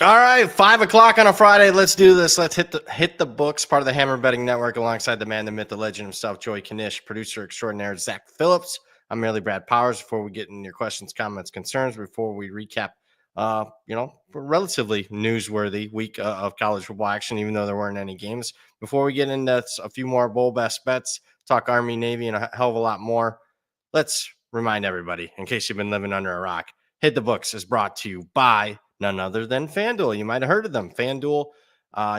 All right, 5 o'clock on a Friday. Let's do this. Let's hit the books, part of the Hammer Betting Network, alongside the man, the myth, the legend himself, Joey Knish, producer extraordinaire Zach Phillips. I'm merely Brad Powers. Before we get in your questions, comments, concerns, before we recap, relatively newsworthy week of college football action, even though there weren't any games. Before we get into a few more bowl best bets, talk Army, Navy, and a hell of a lot more, let's remind everybody, in case you've been living under a rock, Hit the Books is brought to you by none other than FanDuel. You might have heard of them. FanDuel,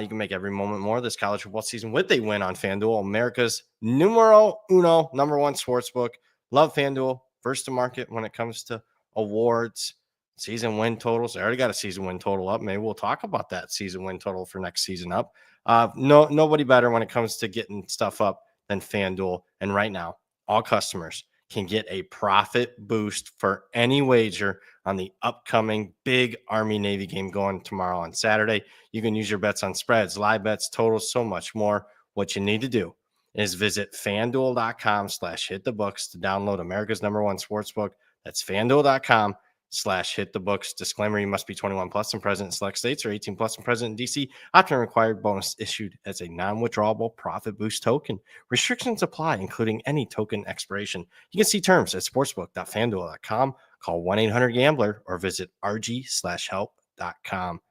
you can make every moment more this college football season with a win on FanDuel, America's numero uno, number one sportsbook. Love FanDuel, first to market when it comes to awards, season win totals. I already got a season win total up. Maybe we'll talk about that season win total for next season up. Nobody better when it comes to getting stuff up than FanDuel. And right now, all customers can get a profit boost for any wager on the upcoming big Army-Navy game going tomorrow on Saturday. You can use your bets on spreads, live bets, totals, so much more. What you need to do is visit FanDuel.com/hitthebooks to download America's number one sportsbook. That's FanDuel.com/hitthebooks. Disclaimer, you must be 21 plus and present in select states or 18 plus and present in DC. Option required. Bonus issued as a non-withdrawable profit boost token. Restrictions apply, including any token expiration. You can see terms at sportsbook.fanduel.com. Call 1-800-GAMBLER or visit rg/help.com.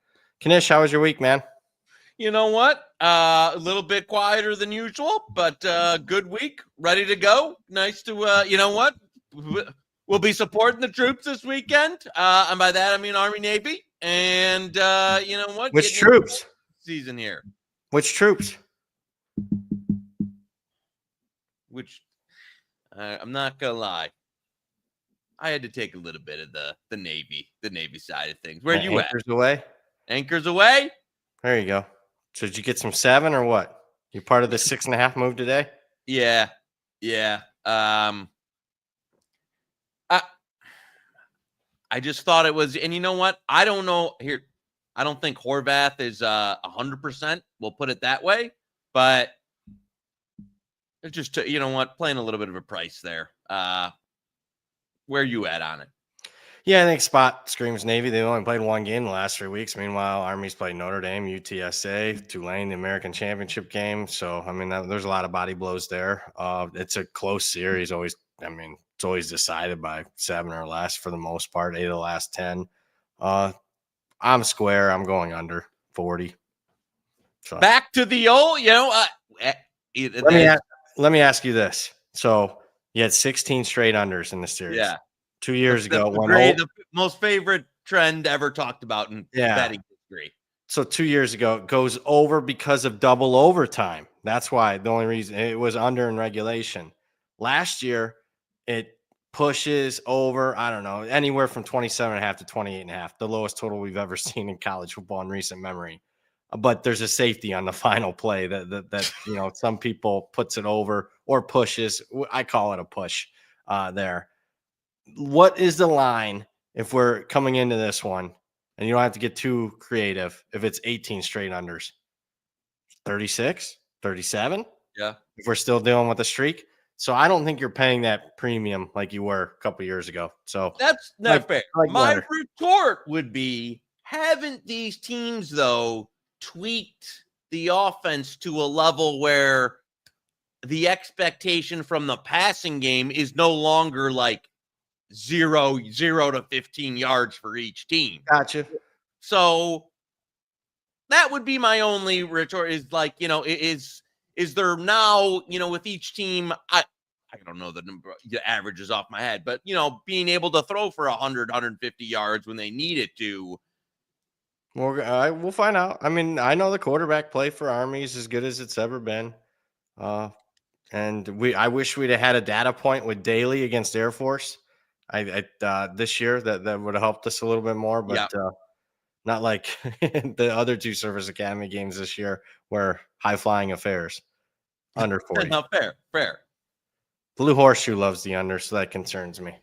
Knish, how was your week, man? You know what? A little bit quieter than usual, but good week. Ready to go. Nice to, you know what? We'll be supporting the troops this weekend. And by that, I mean Army, Navy. And you know what? Which troops? Season here. Which troops? Which, I'm not going to lie. I had to take a little bit of the Navy side of things. Where are you at? Anchors away? Anchors away? There you go. So did you get some 7 or what? You part of the 6.5 move today? Yeah. I just thought it was, and you know what? I don't know here. I don't think Horvath is 100%. We'll put it that way, but it's just, you know what? Playing a little bit of a price there. Where are you at on it? Yeah, I think spot screams Navy. They've only played one game the last 3 weeks. Meanwhile, Army's played Notre Dame, UTSA, Tulane, the American Championship game. So, I mean, there's a lot of body blows there. It's a close series. It's always decided by 7 or less for the most part, 8 of the last 10. I'm square. I'm going under 40. So. Back to the old, let me ask you this. So you had 16 straight unders in the series. Yeah. 2 years ago. The most favorite trend ever talked about in betting history. So 2 years ago, it goes over because of double overtime. That's why the only reason it was under in regulation. Last year, it pushes over, I don't know, anywhere from 27.5 to 28.5, the lowest total we've ever seen in college football in recent memory. But there's a safety on the final play that some people puts it over or pushes. I call it a push there. What is the line if we're coming into this one, and you don't have to get too creative, if it's 18 straight unders? 36, 37? Yeah. If we're still dealing with a streak. So I don't think you're paying that premium like you were a couple years ago. So that's not fair. My retort would be, haven't these teams, though, tweaked the offense to a level where the expectation from the passing game is no longer like 0 to 15 yards for each team? Gotcha. So that would be my only retort, is like, is there now, with each team, I don't know the number, the averages off my head, but, being able to throw for 100, 150 yards when they need it to. We'll find out. I mean, I know the quarterback play for Army is as good as it's ever been. And I wish we'd have had a data point with Daly against Air Force. This year that would have helped us a little bit more, but not like the other 2 Service Academy games this year where high flying affairs under 40. No, fair. Blue Horseshoe loves the under, so that concerns me.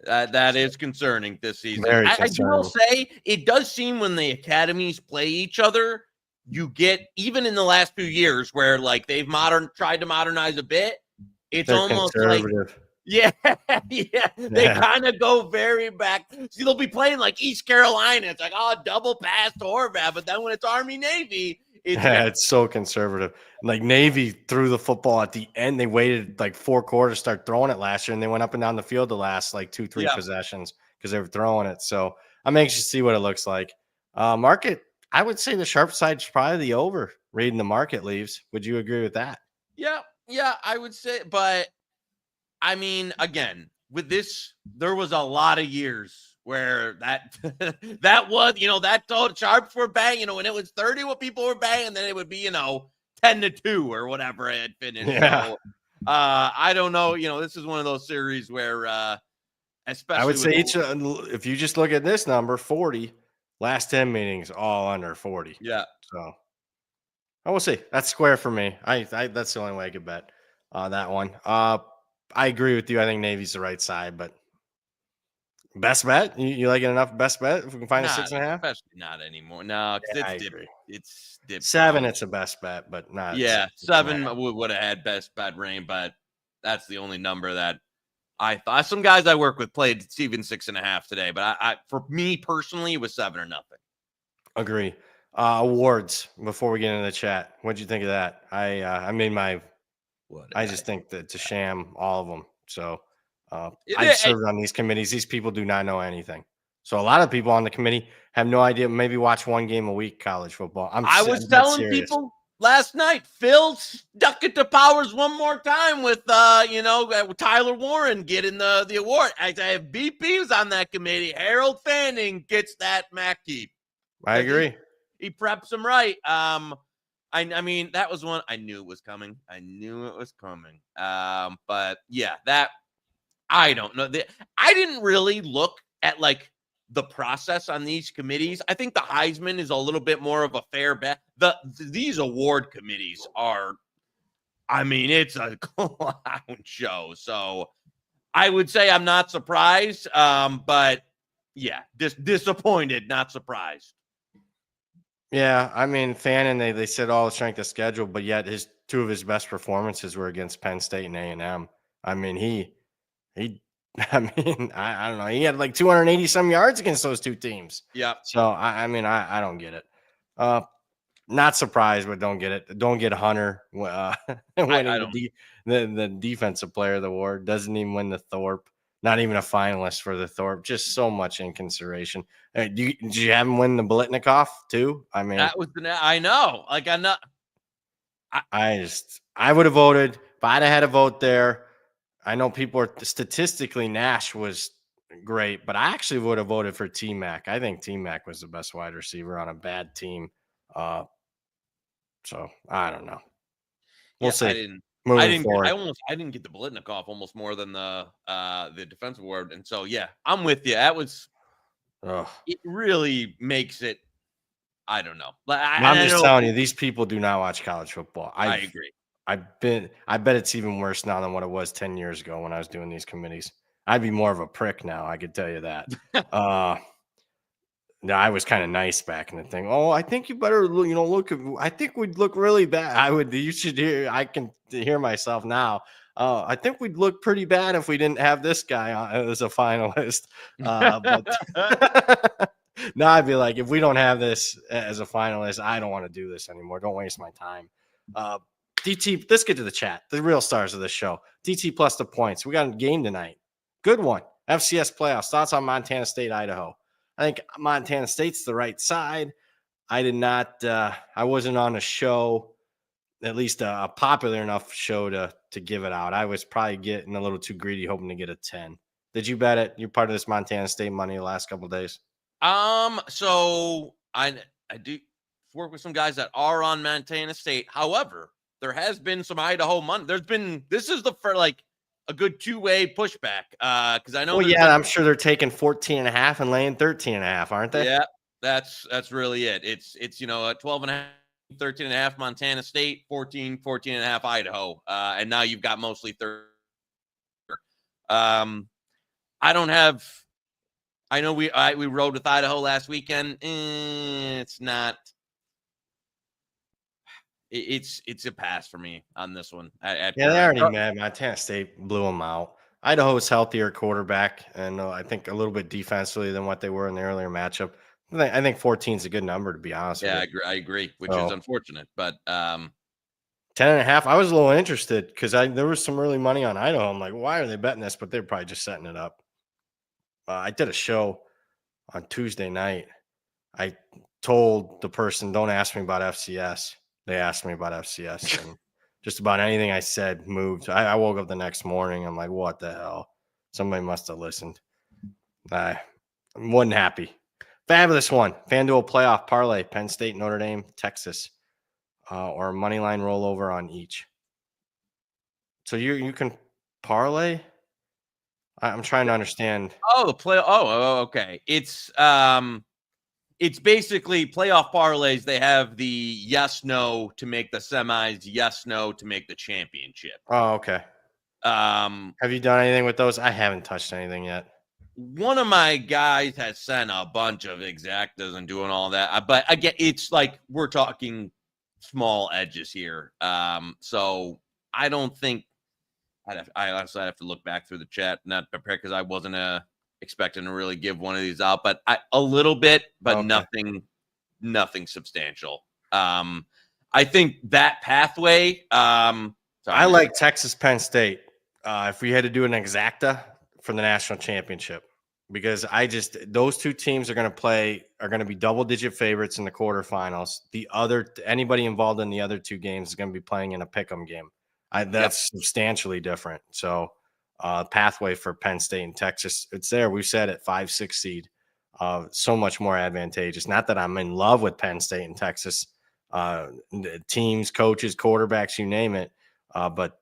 That is concerning this season. I will say it does seem when the academies play each other, you get, even in the last few years where like they've tried to modernize a bit, it's almost like Yeah, yeah. They kind of go very back. See, they'll be playing like East Carolina. It's like, oh, double pass to Horvath. But then when it's Army Navy, it's so conservative. Like Navy threw the football at the end. They waited like 4 quarters to start throwing it last year, and they went up and down the field the last like 2-3 possessions because they were throwing it. So I'm anxious to see what it looks like. Market, I would say the sharp side is probably the over. Reading the market leaves. Would you agree with that? Yeah, I would say. But I mean, again, with this, there was a lot of years where that that was, that total sharps were bang, when it was 30, what people were banging, and then it would be, 10-2 or whatever it had finished. Yeah. So I don't know. This is one of those series where especially I would say if you just look at this number, 40, last 10 meetings, all under 40. Yeah. So I will see. That's square for me. I that's the only way I could bet that one. I agree with you. I think Navy's the right side, but best bet? You like it enough? Best bet if we can find a 6.5? Especially not anymore. No, because I agree. It's dipped 7, down. it's a best bet, but not. Yeah, 7 would have had best bet range, but that's the only number that I thought. Some guys I work with played even 6.5 today, but I for me personally, it was 7 or nothing. Agree. Awards before we get into the chat. What'd you think of that? I made my. I just think that it's a sham, all of them. So I've served on these committees. These people do not know anything. So a lot of people on the committee have no idea. Maybe watch one game a week college football. I was telling people last night, Phil stuck it to Powers one more time with Tyler Warren getting the award. I have BP's on that committee. Harold Fanning gets that Mackey. I agree. He preps him right. I mean, that was one I knew it was coming. But yeah, that I don't know. I didn't really look at like the process on these committees. I think the Heisman is a little bit more of a fair bet. These award committees are, I mean, it's a clown show. So I would say I'm not surprised. But yeah, disappointed, not surprised. Yeah, I mean, Fannin, they said all the strength of schedule, but yet 2 of his best performances were against Penn State and A&M. I mean, I don't know. He had like 280 some yards against those 2 teams. Yeah. So I mean, I don't get it. Not surprised, but don't get it. Don't get Hunter winning the defensive player of the award. Doesn't even win the Thorpe. Not even a finalist for the Thorpe. Just so much in consideration. Did you have him win the Biletnikoff too? I mean, I know. Like I'm not. I would have voted if I'd have had a vote there. I know people are statistically Nash was great, but I actually would have voted for T-Mac. I think T-Mac was the best wide receiver on a bad team. So I don't know. We'll see. I didn't get the Biletnikoff almost more than the defense award. And so yeah, I'm with you. That was it really makes it. I don't know. I'm just telling you, these people do not watch college football. I agree. I bet it's even worse now than what it was 10 years ago when I was doing these committees. I'd be more of a prick now, I could tell you that. No, I was kind of nice back in the thing. Oh, I think you better, look. I think we'd look really bad. You should hear. I can hear myself now. I think we'd look pretty bad if we didn't have this guy as a finalist. But now I'd be like, if we don't have this as a finalist, I don't want to do this anymore. Don't waste my time. DT, let's get to the chat. The real stars of this show. DT plus the points. We got a game tonight. Good one. FCS playoffs. Thoughts on Montana State, Idaho? I think Montana State's the right side. I did not. I wasn't on a show, at least a popular enough show to give it out. I was probably getting a little too greedy, hoping to get a 10. Did you bet it? You're part of this Montana State money the last couple of days. So I do work with some guys that are on Montana State. However, there has been some Idaho money. This is a good two-way pushback. Because I know. Well, yeah, I'm sure they're taking 14.5 and laying 13.5, aren't they? Yeah, that's really it. It's 12.5, 13.5 Montana State, 14.5 Idaho. And now you've got mostly 30. I don't have. I know we rode with Idaho last weekend. It's not. It's a pass for me on this one. They already mad. Montana State blew them out. Idaho's healthier quarterback, and I think a little bit defensively than what they were in the earlier matchup. I think 14 is a good number, to be honest with you. I agree, which is So unfortunate, but 10.5. I was a little interested because there was some early money on Idaho. I'm like, why are they betting this? But they're probably just setting it up. I did a show on Tuesday night. I told the person, don't ask me about FCS. They asked me about FCS, and just about anything I said moved. I woke up the next morning. I'm like, what the hell? Somebody must have listened. I wasn't happy. Fabulous one. FanDuel playoff parlay, Penn State, Notre Dame, Texas, or money line rollover on each. So you can parlay. I'm trying to understand. oh, the play. Oh, okay. It's basically playoff parlays. They have the yes, no to make the semis, yes, no to make the championship. Oh, okay. Have you done anything with those? I haven't touched anything yet. One of my guys has sent a bunch of exactas and doing all that. But again, it's like we're talking small edges here. So I don't think I honestly have to look back through the chat, not prepared because I wasn't expecting to really give one of these out, but a little bit, but Okay. nothing substantial. I think that pathway. I like Texas Penn State. If we had to do an exacta for the national championship, because those two teams are going to be double-digit favorites in the quarterfinals. Anybody involved in the other two games is going to be playing in a pick'em game. That's substantially different. So, pathway for Penn State and Texas, it's there. We've said it, 5-6 seed, so much more advantageous. Not that I'm in love with Penn State and Texas, teams, coaches, quarterbacks, you name it. But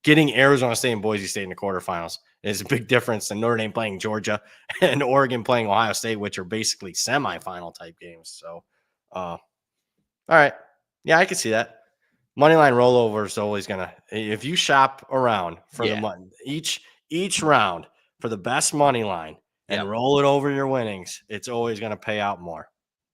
getting Arizona State and Boise State in the quarterfinals is a big difference than Notre Dame playing Georgia and Oregon playing Ohio State, which are basically semifinal type games. So, all right. Yeah, I can see that. Moneyline rollover is always gonna. If you shop around for the money, each round for the best money line and roll it over your winnings, it's always gonna pay out more.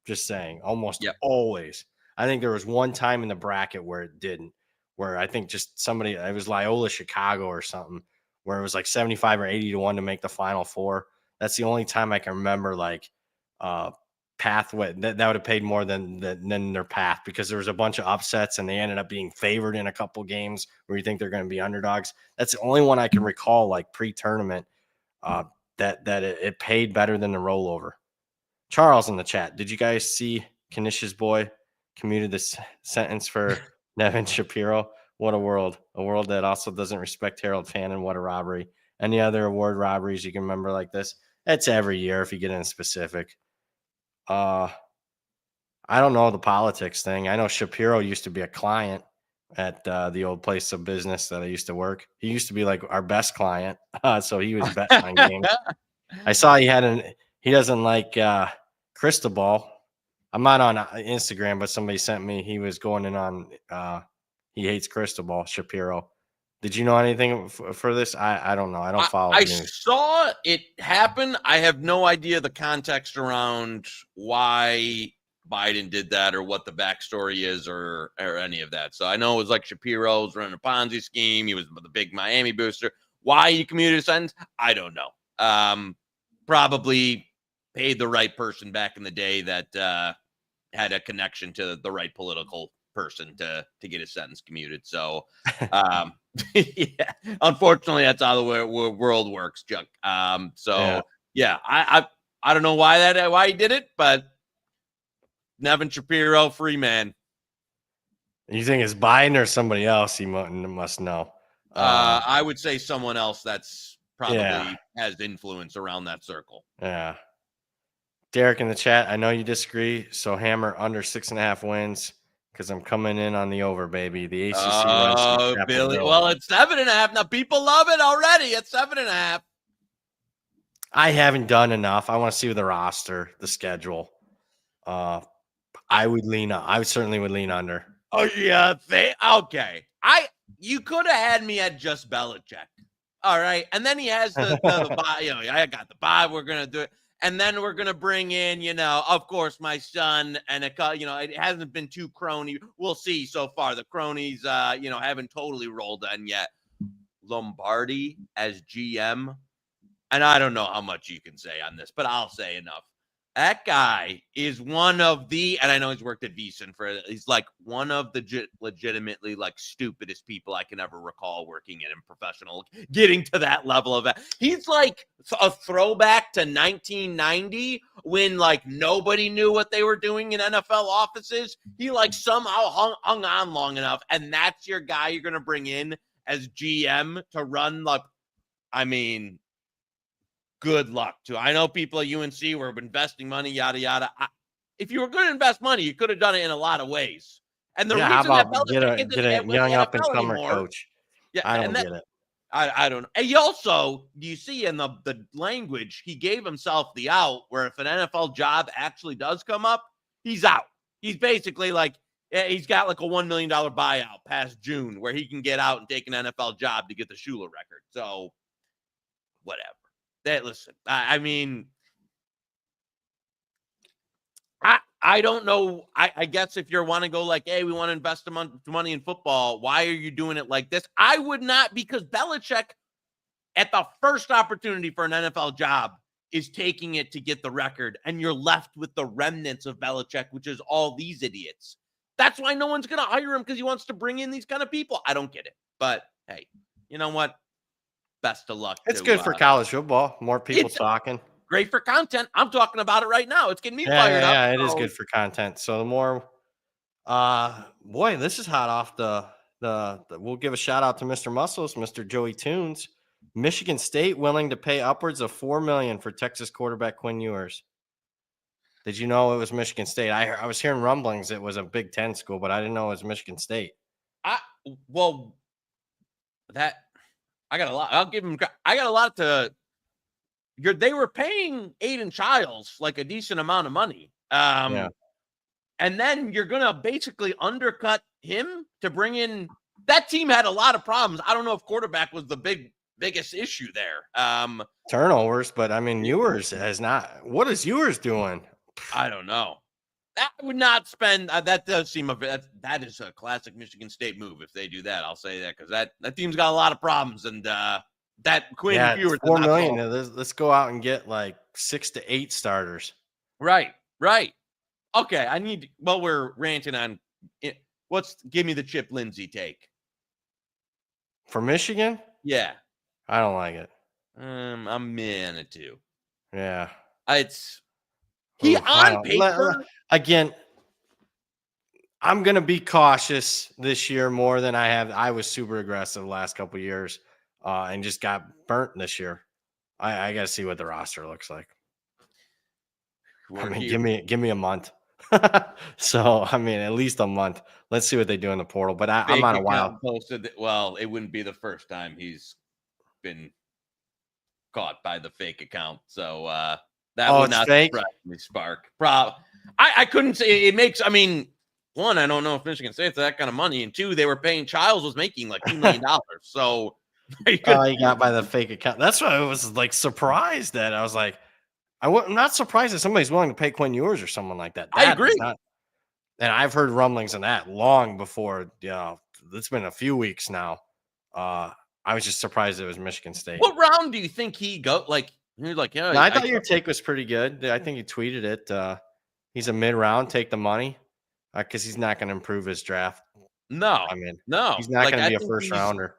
Just saying, almost always. I think there was one time in the bracket where it didn't, where I think just somebody, it was Loyola Chicago or something, where it was like 75 or 80 to 1 to make the Final Four. That's the only time I can remember pathway that would have paid more than their path, because there was a bunch of upsets and they ended up being favored in a couple games where you think they're going to be underdogs. That's the only one I can recall, like pre-tournament, that it paid better than the rollover. Charles in the chat, did you guys see Knish's boy commuted this sentence for Nevin Shapiro? What a world that also doesn't respect Harold Fannin. What a robbery. Any other award robberies you can remember like this? It's every year if you get in specific. I don't know the politics thing. I know Shapiro used to be a client at the old place of business that I used to work. He used to be like our best client, so he was betting on games. I saw he doesn't like Cristobal. I'm not on Instagram, but somebody sent me. He was going in on he hates Cristobal, Shapiro. Did you know anything for this? I don't know. I don't follow. I saw it happen. I have no idea the context around why Biden did that or what the backstory is or any of that. So I know it was like Shapiro was running a Ponzi scheme. He was the big Miami booster. Why he commuted a sentence, I don't know. Probably paid the right person back in the day that had a connection to the right political person to get his sentence commuted. So, yeah, unfortunately, that's how the world works, Chuck. I don't know why he did it, but Nevin Shapiro, free man. You think it's Biden or somebody else? He must know. I would say someone else that's probably has influence around that circle. Yeah. Derek in the chat, I know you disagree, so hammer under 6.5 wins because I'm coming in on the over, baby. The ACC runs some Billy. Well, it's 7.5 now. People love it already. It's 7.5. I haven't done enough. I want to see the roster, the schedule. I certainly would lean under. Oh yeah, okay. You could have had me at just Belichick. All right, and then he has the buy. I got the buy. We're gonna do it. And then we're going to bring in, of course, my son and it hasn't been too crony. We'll see so far. The cronies, haven't totally rolled in yet. Lombardi as GM, and I don't know how much you can say on this, but I'll say enough. That guy is one of the, and I know he's worked at VEASAN he's like one of the legitimately like stupidest people I can ever recall working in professional, getting to that level of it. He's like a throwback to 1990 when like nobody knew what they were doing in NFL offices. He like somehow hung on long enough, and that's your guy you're going to bring in as GM to run like, I mean, good luck to. I know people at UNC were investing money, yada, yada. If you were going to invest money, you could have done it in a lot of ways. And the reason how about that Belichick get a young up and comer coach? Yeah, I don't get it. I don't know. And he also, you see in the language, he gave himself the out where if an NFL job actually does come up, he's out. He's basically like, he's got like a $1 million buyout past June where he can get out and take an NFL job to get the Shula record. So whatever. Listen, I mean, I don't know. I guess if you want to go like, hey, we want to invest money in football, why are you doing it like this? I would not, because Belichick, at the first opportunity for an NFL job, is taking it to get the record, and you're left with the remnants of Belichick, which is all these idiots. That's why no one's going to hire him, because he wants to bring in these kind of people. I don't get it. But, hey, you know what? Best of luck. It's good for college football. More people talking. Great for content. I'm talking about it right now. It's getting me fired up. Yeah, it is good for content. So the more, boy, this is hot off the. We'll give a shout out to Mr. Muscles, Mr. Joey Tunes. Michigan State willing to pay upwards of $4 million for Texas quarterback Quinn Ewers. Did you know it was Michigan State? I was hearing rumblings it was a Big Ten school, but I didn't know it was Michigan State. I got a lot. I'll give him. I got a lot to. They were paying Aiden Childs like a decent amount of money. And then you're gonna basically undercut him to bring in. That team had a lot of problems. I don't know if quarterback was the biggest issue there. Turnovers, but I mean, Ewers has not. What is Ewers doing? I don't know. I would not spend. That does seem that is a classic Michigan State move if they do that. I'll say that, because that team's got a lot of problems, and that Quinn Ewers, $4 million. Let's go out and get like 6 to 8 starters. Right. Okay, while we're ranting on it, give me the Chip Lindsey take for Michigan. Yeah, I don't like it. I'm in it too. Yeah, it's. He on paper again. I'm gonna be cautious this year more than I have. I was super aggressive the last couple of years, and just got burnt this year. I got to see what the roster looks like. I mean, give me a month. So I mean, at least a month. Let's see what they do in the portal. But I'm on a while. Well, it wouldn't be the first time he's been caught by the fake account. So that would not surprise me, Spark. I couldn't say it makes. I mean, one, I don't know if Michigan State's that kind of money, and two, they were paying. Childs was making like $2 million. So he got by the fake account. That's why I was like surprised that I was like, I'm not surprised that somebody's willing to pay Quinn Ewers or someone like that. I agree. And I've heard rumblings on that long before. It's been a few weeks now. I was just surprised it was Michigan State. What round do you think he go? Like, you're like, yeah. I thought your take was pretty good. I think you tweeted it. He's a mid-round, take the money, because he's not going to improve his draft. No, I mean, no, he's not going to be a first rounder.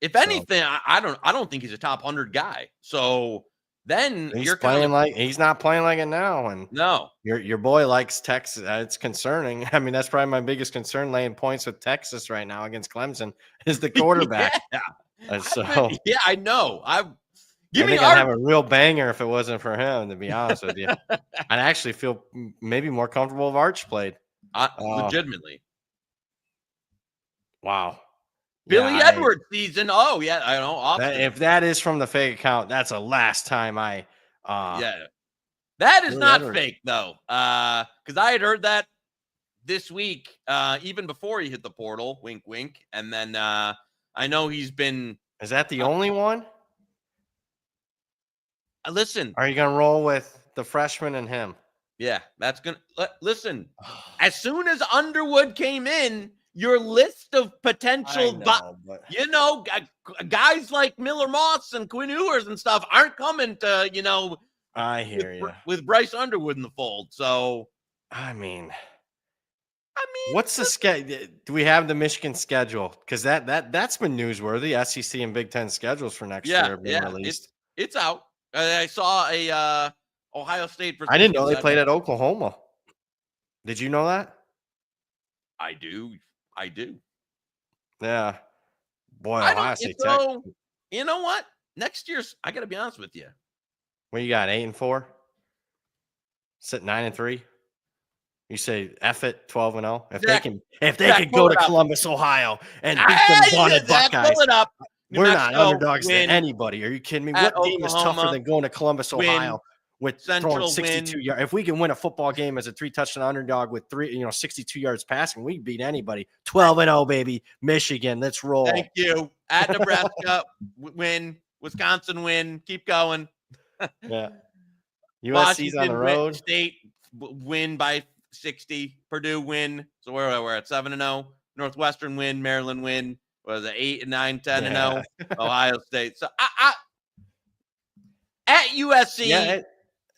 If anything, I don't think he's a top 100 guy. So then he's playing like he's not playing like it now. And no, your boy likes Texas. It's concerning. I mean, that's probably my biggest concern laying points with Texas right now against Clemson is the quarterback. So I know. I think I'd have a real banger if it wasn't for him, to be honest with you. I'd actually feel maybe more comfortable if Arch played. Legitimately. Wow. Billy Edwards season. Oh, yeah. I know. If that is from the fake account, that's the last time I. That is not fake, though. Because I had heard that this week, even before he hit the portal. Wink, wink. And then I know he's been. Is that the only one? Listen. Are you going to roll with the freshman and him? Yeah, that's going to. Listen, as soon as Underwood came in, your list of potential, but... guys like Miller Moss and Quinn Ewers and stuff aren't coming to, I hear you. With Bryce Underwood in the fold. So, I mean, what's the schedule? Do we have the Michigan schedule? Because that's been newsworthy. SEC and Big Ten schedules for next year have been released. It's out. I saw a Ohio State versus. I didn't know they played at Oklahoma. Did you know that? I do. Yeah. Boy, Ohio State Tech. So, you know what? Next year's, I got to be honest with you. What you got, 8-4? Sit 9-3? You say F it, 12-0? If they can go to Columbus, Ohio and beat them Bonnet Buckeyes. We're not underdogs to anybody. Are you kidding me? What game is tougher than going to Columbus, Ohio with throwing 62 yards? If we can win a football game as a 3-touchdown underdog with 62 yards passing, we can beat anybody. 12-0, baby. Michigan, let's roll. Thank you. At Nebraska, win. Wisconsin, win. Keep going. Yeah. USC's on the road. State win by 60. Purdue win. So we're at 7-0. Northwestern win. Maryland win. Was it 8 and 9, 10-0? Ohio State. So at USC,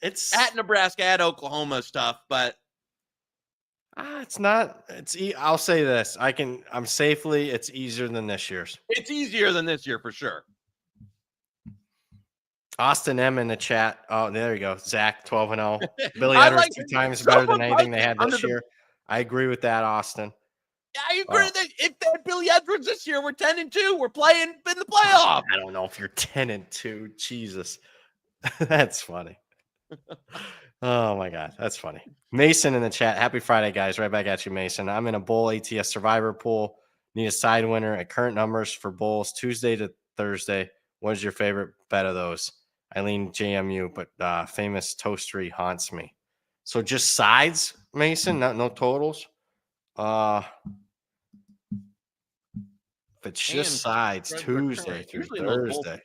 it's at Nebraska, at Oklahoma stuff, but it's not. I'll say this. I'm safely. It's easier than this year's. It's easier than this year for sure. Austin M in the chat. Oh, there you go. Zach, 12-0. Billy Edwards 2 times better than anything they had this year. I agree with that, Austin. I agree that if they had Billy Edwards this year, we're 10-2. We're playing in the playoff. I don't know if you're 10-2. Jesus. That's funny. Oh my God. That's funny. Mason in the chat. Happy Friday, guys. Right back at you, Mason. I'm in a bowl ATS survivor pool. Need a side winner at current numbers for bowls Tuesday to Thursday. What is your favorite bet of those? I lean JMU, but famous toastery haunts me. So just sides, Mason, no totals. If it's just sides, Tuesday through Thursday.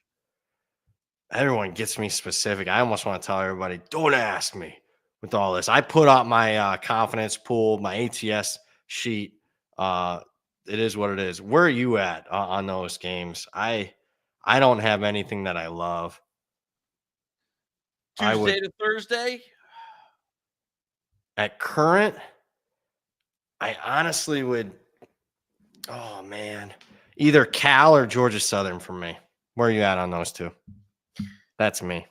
Everyone gets me specific. I almost want to tell everybody, don't ask me with all this. I put out my confidence pool, my ATS sheet. It is what it is. Where are you at on those games? I don't have anything that I love. Tuesday to Thursday? At current, I honestly would, oh man, either Cal or Georgia Southern for me. Where are you at on those two? That's me.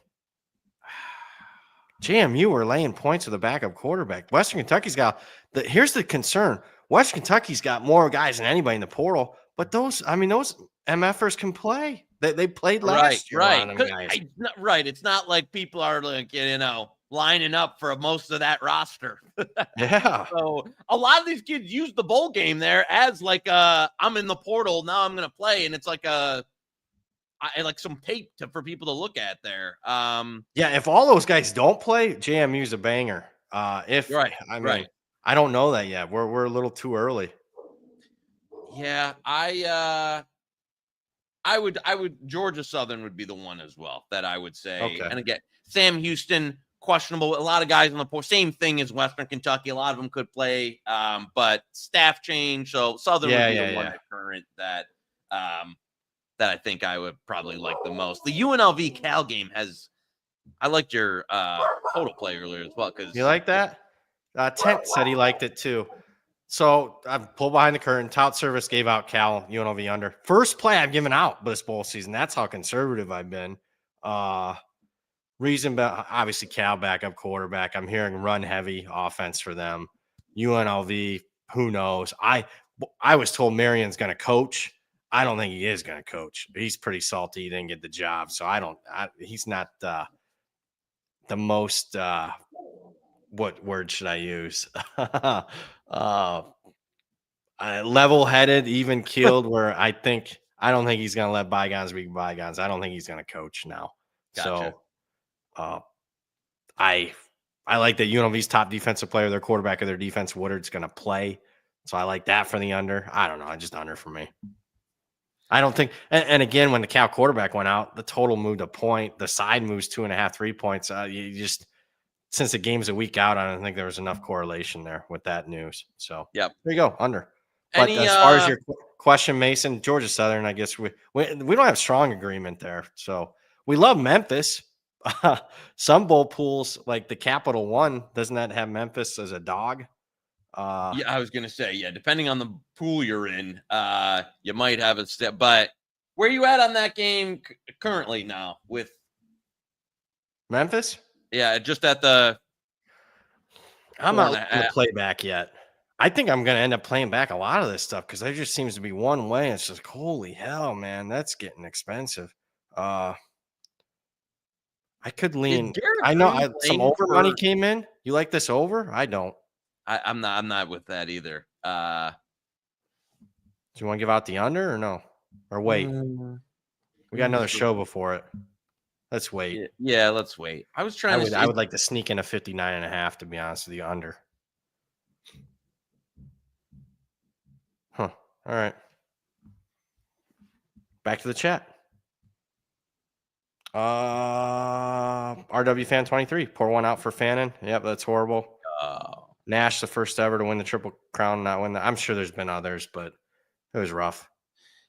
JMU are laying points with a backup quarterback. Western Kentucky's got here's the concern. Western Kentucky's got more guys than anybody in the portal, but those MFers can play. They played last year. Right. It's not like people are like, lining up for most of that roster. Yeah. So a lot of these kids use the bowl game there as like I'm in the portal, now I'm going to play. And it's like like some tape for people to look at there. If all those guys don't play, JMU's a banger. I don't know that yet. We're a little too early. Yeah, I would Georgia Southern would be the one as well that I would say. Okay. And again, Sam Houston, questionable. A lot of guys on the board, same thing as Western Kentucky. A lot of them could play, but staff change. So Southern would be the one at current that I think I would probably like the most. The UNLV Cal game I liked your total play earlier as well. You like that? Tent said he liked it too. So I've pulled behind the curtain. Tout Service gave out Cal UNLV under. First play I've given out this bowl season. That's how conservative I've been. Reason, obviously Cal backup quarterback. I'm hearing run heavy offense for them. UNLV, who knows? I was told Marion's going to coach. I don't think he is going to coach. He's pretty salty. He didn't get the job. So he's not the most, what word should I use? Level-headed, even keeled, where I don't think he's going to let bygones be bygones. I don't think he's going to coach now. Gotcha. So I like that UNLV's top defensive player, their quarterback of their defense, Woodard's going to play. So I like that for the under. I don't know. Just under for me. I don't think, and again, when the Cal quarterback went out, the total moved a point. The side moves 2.5, 3 points. Since the game's a week out, I don't think there was enough correlation there with that news. So there you go, under. But as far as your question, Mason, Georgia Southern, I guess we don't have strong agreement there. So we love Memphis. Some bowl pools, like the Capital One, doesn't that have Memphis as a dog? Yeah, I was gonna say, yeah, depending on the pool you're in, you might have a step. But where are you at on that game currently now with Memphis? Yeah, just at the. I'm not looking to play back yet. I think I'm going to end up playing back a lot of this stuff because there just seems to be one way. It's just holy hell, man, that's getting expensive. I could lean. I know some over money came in. You like this over? I don't. I'm not with that either. Do you want to give out the under or no? Or wait? We got another show before it. Let's wait. Yeah, let's wait. I would like to sneak in a 59.5, to be honest with you, under. Huh. All right. Back to the chat. RW Fan 23. Pour one out for Fannin. Yep, that's horrible. Nash, the first ever to win the Triple Crown, not win that. I'm sure there's been others, but it was rough.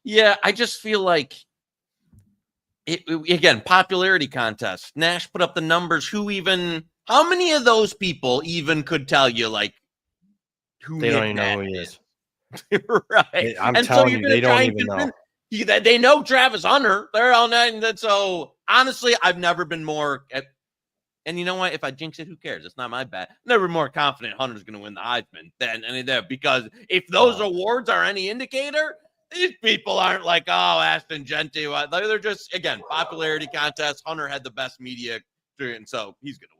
Yeah, I just feel like again, popularity contest. Nash put up the numbers. How many of those people even could tell you like who they don't even know who he is? Right. I'm telling you, they don't even know. They know Travis Hunter. They're all night. So honestly, I've never been more. And you know what? If I jinx it, who cares? It's not my bet. Never more confident Hunter's going to win the Heisman than any of that. Because if those awards are any indicator, these people aren't like, oh, Ashton Genty. They're just, again, popularity contest. Hunter had the best media, and so he's going to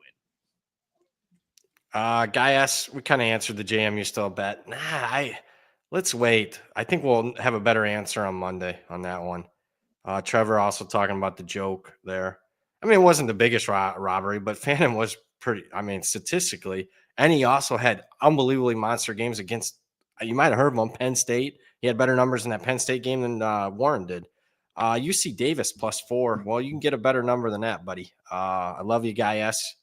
win. Guy S, we kind of answered the JMU still bet. Let's wait. I think we'll have a better answer on Monday on that one. Trevor also talking about the joke there. I mean, it wasn't the biggest robbery, but Fannin was pretty, statistically. And he also had unbelievably monster games against, you might have heard of him, Penn State. He had better numbers in that Penn State game than Warren did. UC Davis +4. Well, you can get a better number than that, buddy. I love you, Guy S.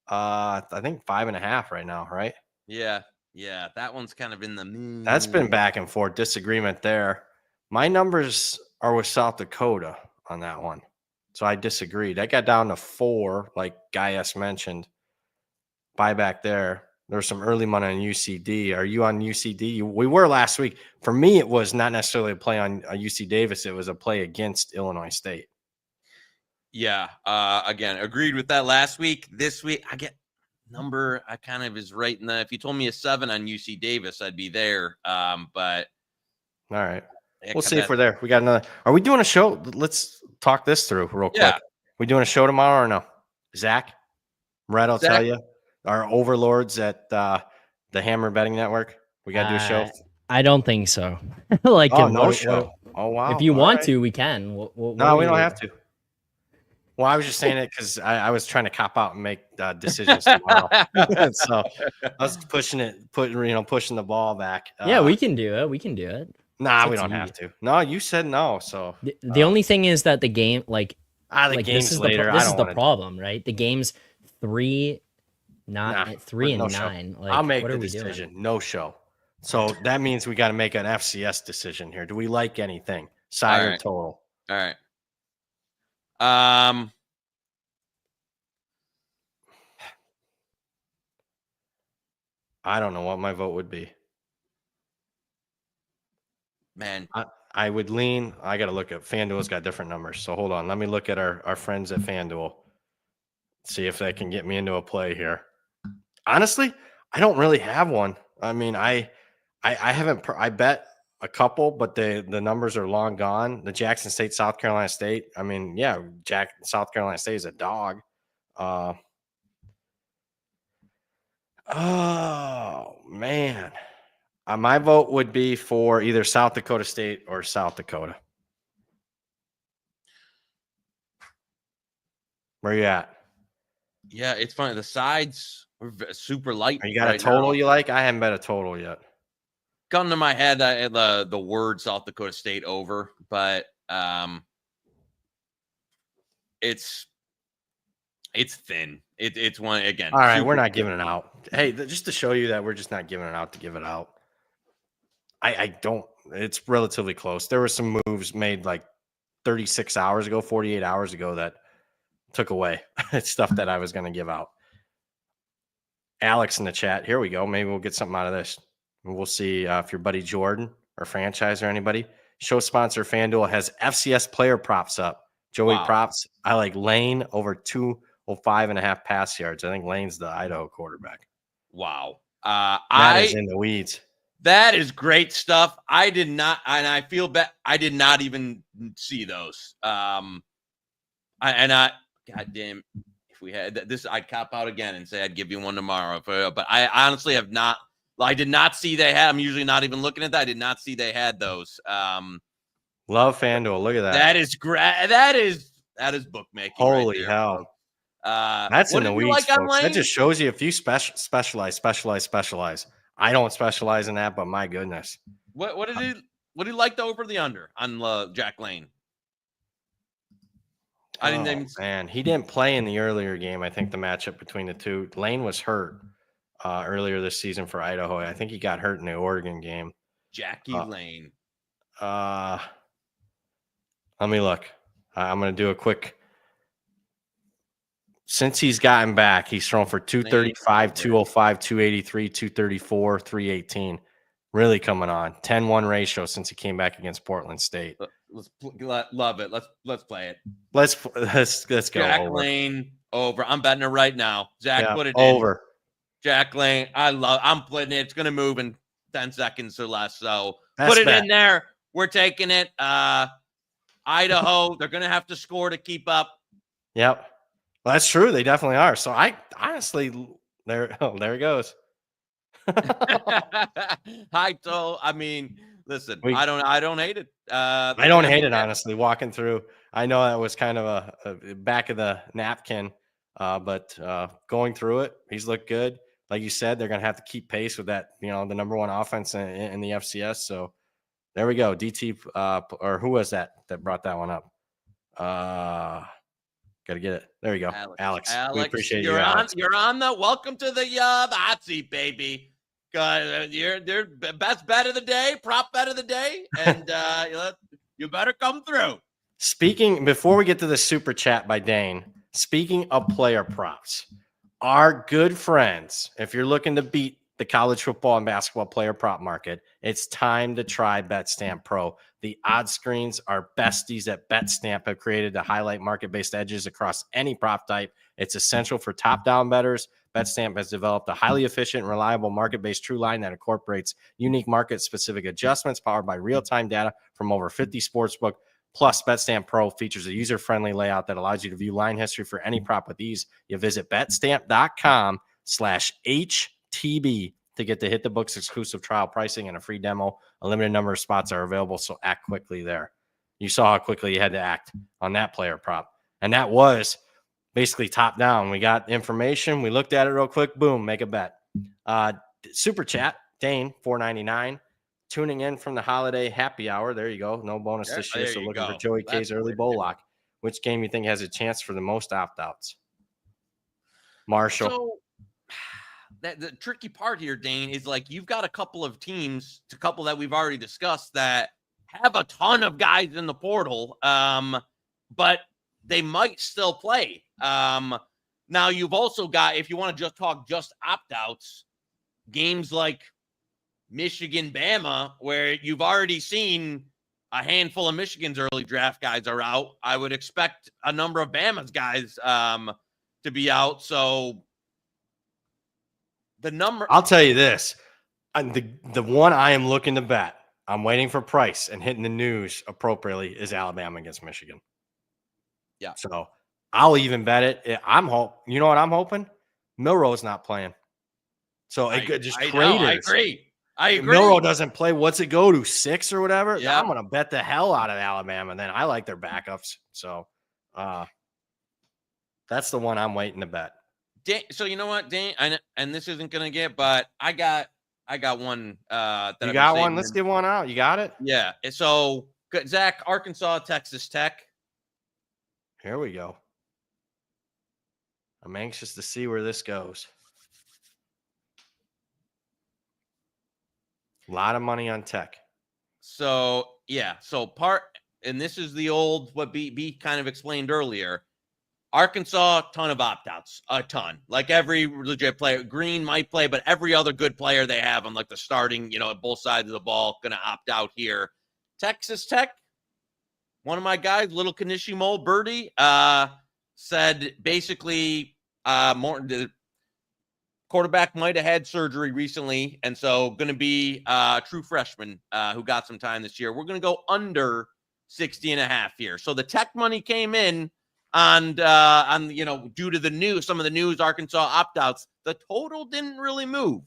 I think 5.5 right now, right? Yeah. Yeah, that one's kind of in the mood. That's been back and forth. Disagreement there. My numbers are with South Dakota on that one. So I disagree. That got down to 4, like Guy S mentioned. Buyback there. There's some early money on UCD. Are you on UCD? We were last week. For me, it was not necessarily a play on UC Davis. It was a play against Illinois State. Yeah. Again, agreed with that last week. This week, I get number. I kind of is right in the. If you told me a 7 on UC Davis, I'd be there. But all right, we'll see if we're there. We got another. Are we doing a show? Let's talk this through real quick. We doing a show tomorrow or no? Zach, Brett, I'll tell you. Our overlords at the Hammer Betting Network. We got to do a show. I don't think so. Like, no show. Oh wow! If you want to, we can. No, we don't have to. Well, I was just saying it because I was trying to cop out and make decisions tomorrow. So I was pushing the ball back. Yeah, we can do it. We can do it. Nah, we don't have to. No, you said no. So the only thing is that the game, the game's later. This is the problem, right? The game's 3, not 3 and 9. Like, I'll make the decision. No show. So that means we got to make an FCS decision here. Do we like anything? Side or total? All right. I don't know what my vote would be. Man, I would lean. I got to look at FanDuel's got different numbers. So hold on. Let me look at our friends at FanDuel. See if they can get me into a play here. Honestly, I don't really have one. I mean, I haven't. I bet a couple, but the numbers are long gone. The Jackson State, South Carolina State. I mean, yeah, South Carolina State is a dog. Oh man, my vote would be for either South Dakota State or South Dakota. Where you at? Yeah, it's funny. The sides are super light. You got a total you like? I haven't bet a total yet. Gun to my head, the word South Dakota State over, but it's thin. It's one again. All right, we're not giving it out. Hey, just to show you that we're just not giving it out to give it out. I don't. It's relatively close. There were some moves made like 36 hours ago, 48 hours ago that took away stuff that I was going to give out. Alex in the chat. Here we go. Maybe we'll get something out of this. We'll see if your buddy Jordan or franchise or anybody. Show sponsor FanDuel has FCS player props up. Joey props. I like Lane over 205.5 pass yards. I think Lane's the Idaho quarterback. Wow. That is in the weeds. That is great stuff. I did not, and I feel bad. I did not even see those. Goddamn, if we had this, I'd cop out again and say I'd give you one tomorrow. But I honestly have not. I did not see they had. I'm usually not even looking at that. I did not see they had those. Love FanDuel. Look at that. That is great. That is bookmaking. Holy right there, hell. That's in the weeds, like folks. That just shows you if you specialize. I don't specialize in that, but my goodness. What did he like the over the under on Jack Lane? I didn't even. Man, he didn't play in the earlier game. I think the matchup between the two. Lane was hurt earlier this season for Idaho. I think he got hurt in the Oregon game. Jackie Lane. Let me look. I'm going to do a quick. Since he's gotten back, he's thrown for 235, 205, 283, 234, 318. Really coming on. 10-1 ratio since he came back against Portland State. Love it. Let's play it. Let's go. Jack Lane over. I'm betting it right now. Zach, put it over. In. Jack Lane. I'm putting it. It's going to move in 10 seconds or less. So put it in there. We're taking it. Idaho, they're going to have to score to keep up. Yep. Well, that's true. They definitely are. So I honestly, there it goes. I mean, listen, I don't hate it. I don't hate it, honestly, walking through. I know that was kind of a back of the napkin, but going through it, he's looked good. Like you said, they're going to have to keep pace with that, the number one offense in the FCS. So there we go. DT, or who was that brought that one up? Got to get it. There you go. Alex. We appreciate you, Alex. You're on the welcome to the hot seat, baby. You're best bet of the day, prop bet of the day, and you better come through. Before we get to the super chat by Dane, speaking of player props, our good friends, if you're looking to beat the college football and basketball player prop market, it's time to try BetStamp Pro. The odds screens are besties at BetStamp have created to highlight market-based edges across any prop type. It's essential for top-down bettors. BetStamp has developed a highly efficient and reliable market-based true line that incorporates unique market-specific adjustments powered by real-time data from over 50 sportsbook. Plus, BetStamp Pro features a user-friendly layout that allows you to view line history for any prop with ease. You visit betstamp.com/HTB to get the Hit the Books exclusive trial pricing and a free demo. A limited number of spots are available, so act quickly there. You saw how quickly you had to act on that player prop. And that was basically top down. We got information. We looked at it real quick. Boom, make a bet. Super chat, Dane, $4.99. Tuning in from the holiday happy hour. There you go. No bonus this year. So looking for Joey K's early bowl lock. Which game you think has a chance for the most opt-outs? Marshall. So the tricky part here, Dane, is like you've got a couple of teams, a couple that we've already discussed that have a ton of guys in the portal, but they might still play. Now you've also got, if you want to just talk just opt-outs, games like Michigan, Bama, where you've already seen a handful of Michigan's early draft guys are out. I would expect a number of Bama's guys to be out. So the number, I'll tell you this, the one I am looking to bet, I'm waiting for price and hitting the news appropriately, is Alabama against Michigan. Yeah. So I'll even bet it. You know what I'm hoping? Milroe's not playing. So it could just craters. I agree. If Milroe doesn't play, what's it go to, 6 or whatever? Yeah. I'm going to bet the hell out of Alabama. And then I like their backups. So that's the one I'm waiting to bet. So you know what, Dane? And this isn't going to get, but I got one. You got one? Let's get one out. You got it? Yeah. So Zach, Arkansas, Texas Tech. Here we go. I'm anxious to see where this goes. A lot of money on Tech. So, yeah. And this is the old, what B kind of explained earlier. Arkansas, ton of opt-outs, a ton. Like every legit player, Green might play, but every other good player they have on like the starting, at both sides of the ball, going to opt out here. Texas Tech, one of my guys, little Kanishimo Birdie, said basically the quarterback might have had surgery recently, and so going to be a true freshman who got some time this year. We're going to go under 60.5 here. So the Tech money came in on due to some of the news, Arkansas opt-outs. The total didn't really move.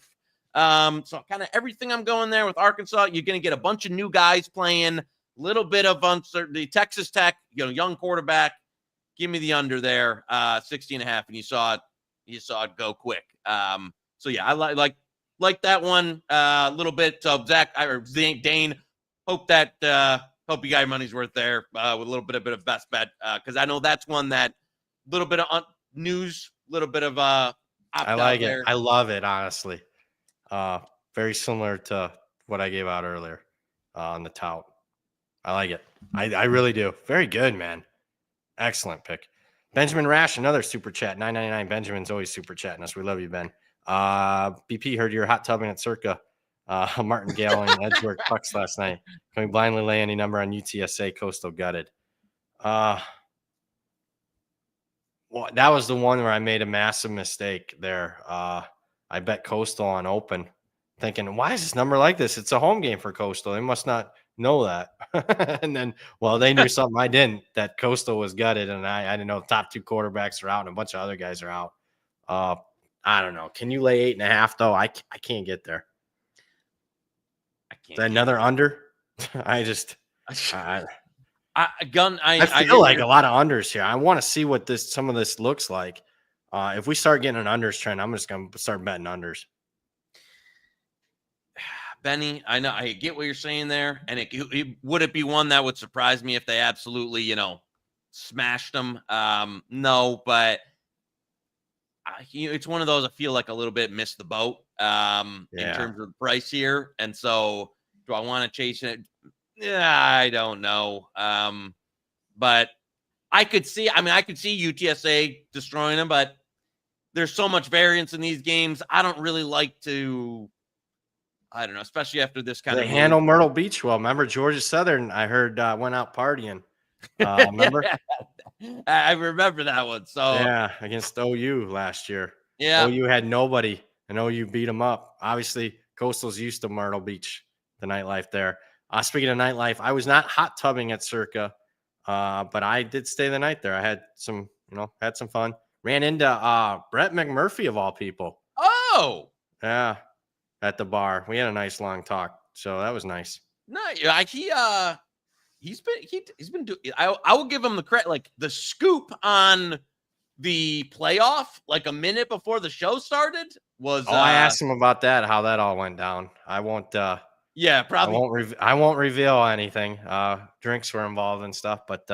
So kind of everything I'm going there with Arkansas, you're going to get a bunch of new guys playing, little bit of uncertainty. Texas Tech, young quarterback. Give me the under there, 60.5, and you saw it go quick. So yeah, I like that one a little bit. So Zach or Dane, hope you got your money's worth there with a little bit of best bet, because I know that's one that little bit of news, little bit of I like it. I love it, honestly. Very similar to what I gave out earlier on the tout. I like it. I really do. Very good, man. Excellent pick. Benjamin Rash, another super chat. $9.99. Benjamin's always super chatting us. We love you, Ben. BP, heard you're hot tubbing at Circa. Martin Gale and Edgeworth Pucks last night. Can we blindly lay any number on UTSA? Coastal gutted. Well, that was the one where I made a massive mistake there. I bet Coastal on open, thinking, why is this number like this? It's a home game for Coastal. They must not know that. And then, well, they knew something I didn't, that Coastal was gutted, and I didn't know the top two quarterbacks are out and a bunch of other guys are out. I don't know. Can you lay 8.5 though? I can't get there. I can't. Is that another under? I feel like a lot of unders here. I want to see what some of this looks like. If we start getting an unders trend, I'm just going to start betting unders. Benny, I know I get what you're saying there, and would it be one that would surprise me if they absolutely, smashed them? No, but it's one of those I feel like a little bit missed the boat in terms of the price here, and so do I want to chase it? Yeah, I don't know. But I could see UTSA destroying them, but there's so much variance in these games. I don't really like to. I don't know, especially after this kind of move. Handle Myrtle Beach well. Remember Georgia Southern? I heard went out partying. Remember? I remember that one. So yeah, against OU last year. Yeah, OU had nobody, and OU beat them up. Obviously, Coastal's used to Myrtle Beach, the nightlife there. Speaking of nightlife, I was not hot tubbing at Circa, but I did stay the night there. I had some, had some fun. Ran into Brett McMurphy of all people. Oh, yeah. At the bar. We had a nice long talk. So that was nice. No, like he's been doing, I will give him the credit, like the scoop on the playoff, like a minute before the show started was. Oh, I asked him about that, how that all went down. I won't, probably. I won't reveal anything. Drinks were involved and stuff, but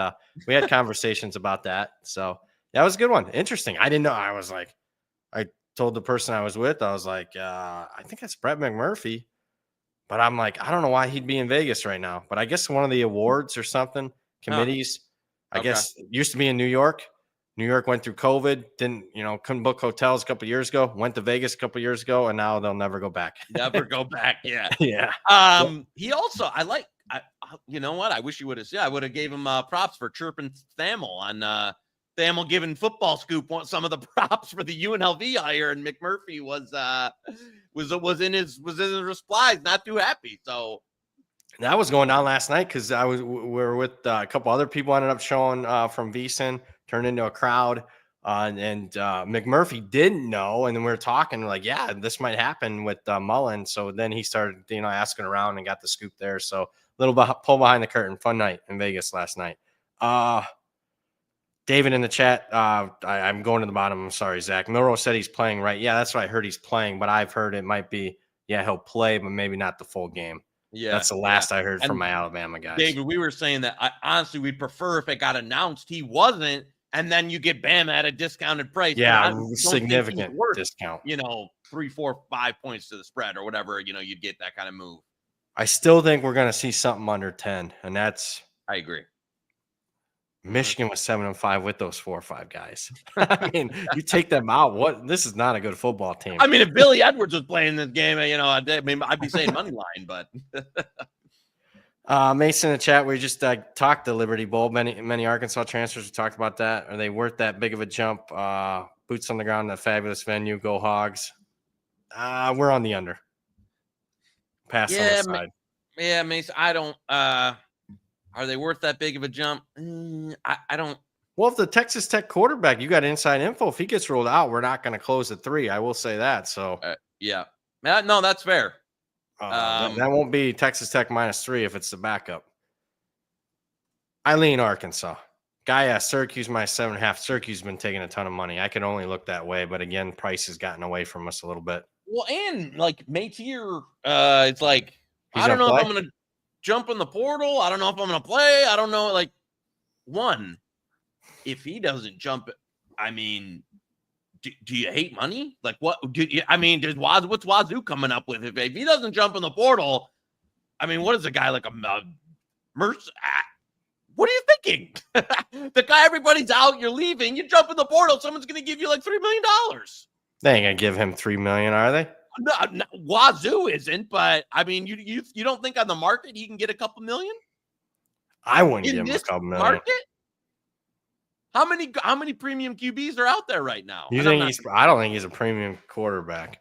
we had conversations about that. So that was a good one. Interesting. I didn't know. I was like, I told the person I was with, I was like, I think that's Brett McMurphy, but I'm like, I don't know why he'd be in Vegas right now, but I guess one of the awards or something committees, I guess used to be in New York. New York went through COVID, couldn't book hotels a couple of years ago, went to Vegas a couple of years ago, and now they'll never go back. Never go back. Yeah. Yeah. He also, you know what? I wish you would have said, I would have gave him props for chirping Thamel on, Thamel giving Football Scoop some of the props for the UNLV hire, and McMurphy was in his replies, not too happy. So that was going down last night because we were with a couple other people ended up showing from VSiN, turned into a crowd, and McMurphy didn't know, and then we were talking like, yeah, this might happen with Mullen. So then he started, asking around and got the scoop there. So a little pull behind the curtain, fun night in Vegas last night. David in the chat, I'm going to the bottom. I'm sorry, Zach. Milroe said he's playing, right? Yeah, that's what I heard. He's playing, but I've heard it might be, he'll play, but maybe not the full game. Yeah, that's the last I heard from my Alabama guys. David, we were saying that honestly, we'd prefer if it got announced he wasn't, and then you get Bama at a discounted price. Yeah, significant discount. 3, 4, 5 points to the spread or whatever. You'd get that kind of move. I still think we're going to see something under 10, and that's I agree. Michigan was 7-5 with those 4 or 5 guys. I mean, you take them out. This is not a good football team. I mean, if Billy Edwards was playing this game, I'd be saying money line, but Mason in the chat, we just talked the Liberty Bowl. Many Arkansas transfers. We talked about that. Are they worth that big of a jump? Boots on the ground, a fabulous venue. Go Hogs. We're on the under. Pass on the side. Yeah, Mason. I don't. Are they worth that big of a jump? I don't. Well, if the Texas Tech quarterback, you got inside info. If he gets rolled out, we're not going to close at 3. I will say that. So yeah, no, that's fair. That won't be Texas Tech -3 if it's the backup. I lean Arkansas. Guy asked Syracuse -7.5. Syracuse has been taking a ton of money. I can only look that way, but again, price has gotten away from us a little bit. Well, and like Matier, it's like I don't know if I'm going to jump in the portal. I don't know if I'm going to play. I don't know. Like, one, if he doesn't jump, I mean, do you hate money? Like, what? What's Wazoo coming up with? If he doesn't jump in the portal, I mean, what is a guy like a Mercer? What are you thinking? The guy, everybody's out, you're leaving, you jump in the portal, someone's going to give you like $3 million. They ain't going to give him $3 million, are they? No, Wazoo isn't, but I mean, you don't think on the market he can get a couple million? I wouldn't give him a couple million. Market? How many premium QBs are out there right now? I don't think he's a premium quarterback.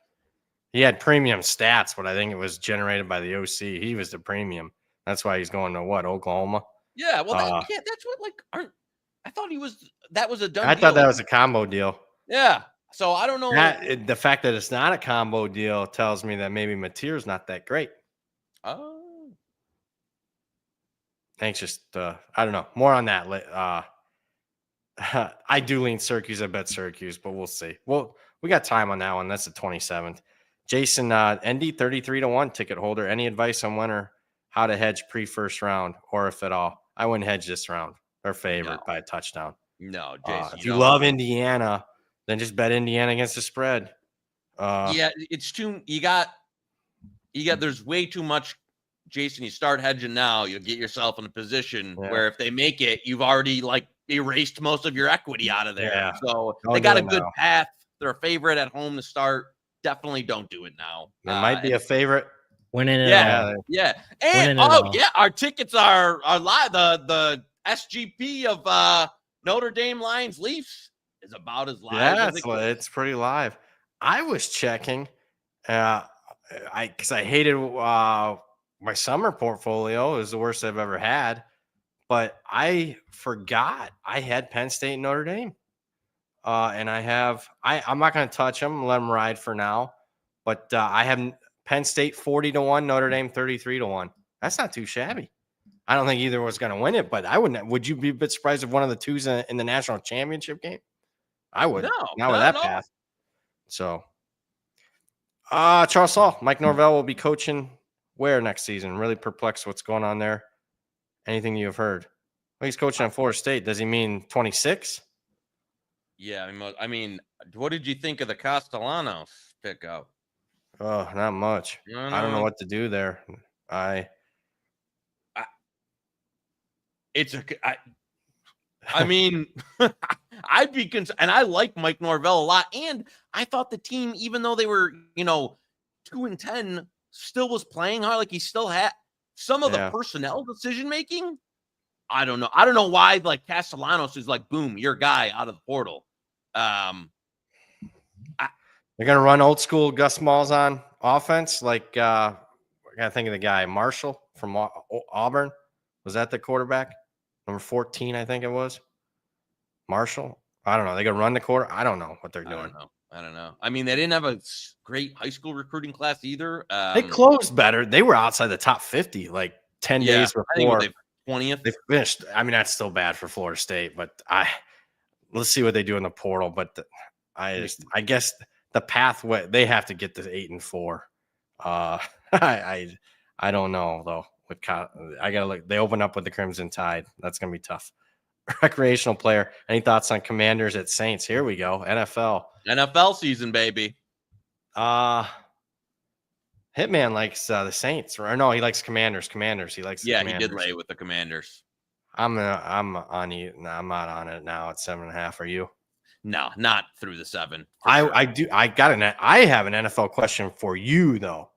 He had premium stats, but I think it was generated by the OC. He was the premium. That's why he's going to Oklahoma? Yeah, well, that's what I thought that was a done deal. I thought that was a combo deal. Yeah. So I don't know. The fact that it's not a combo deal tells me that maybe Mateer's not that great. Oh. Anxious. I don't know. More on that. I do lean Syracuse. I bet Syracuse, but we'll see. Well, we got time on that one. That's the 27th. Jason, ND 33-1 ticket holder. Any advice on when or how to hedge pre-first round, or if at all? I wouldn't hedge this round. They're favored by a touchdown. No, Jason. If you love Indiana, then just bet Indiana against the spread. Yeah, it's too. You got. There's way too much. Jason, you start hedging now, you'll get yourself in a position where if they make it, you've already like erased most of your equity out of there. Yeah. So they got a good path. They're a favorite at home to start. Definitely don't do it now. It might be a favorite. Winning it all. Yeah. And our tickets are live. The SGP of Notre Dame Lions Leafs is about as live. Yeah, it's pretty live. I was checking, because I hated my summer portfolio. It was the worst I've ever had, but I forgot I had Penn State and Notre Dame, and I'm not going to touch them. Let them ride for now, but I have Penn State 40-1, Notre Dame 33-1. That's not too shabby. I don't think either was going to win it, but I wouldn't. Would you be a bit surprised if one of the two's in the national championship game? I would. Not with that path. So, Charles Saul, Mike Norvell will be coaching where next season? Really perplexed what's going on there. Anything you have heard? Well, he's coaching at Florida State. Does he mean 26? Yeah, I mean, what did you think of the Castellanos pickup? Oh, not much. I don't know what to do there. I mean, I'd be concerned, and I like Mike Norvell a lot. And I thought the team, even though they were, 2-10, still was playing hard. Like he still had some of the personnel decision making. I don't know. I don't know why. Like Castellanos is like, boom, your guy out of the portal. They're gonna run old school Gus Malzahn offense. Like I gotta think of the guy Marshall from Auburn. Was that the quarterback? Number 14, I think it was. Marshall. I don't know. They gonna run the quarter. I don't know what they're doing. I don't know. I mean, they didn't have a great high school recruiting class either. They closed better. They were outside the top 50 like 10 days before. 20th. They finished. I mean, that's still bad for Florida State, but let's see what they do in the portal. But I guess the pathway, they have to get to 8-4. I don't know though. I gotta look. They open up with the Crimson Tide. That's gonna be tough. Recreational player. Any thoughts on Commanders at Saints? Here we go. NFL season, baby. Hitman likes the Saints, or no, he likes Commanders. He likes the Commanders. He did lay with the Commanders. I'm on you. No, I'm not on it now at 7.5. Are you? No, not through the 7. I do. I have an NFL question for you though.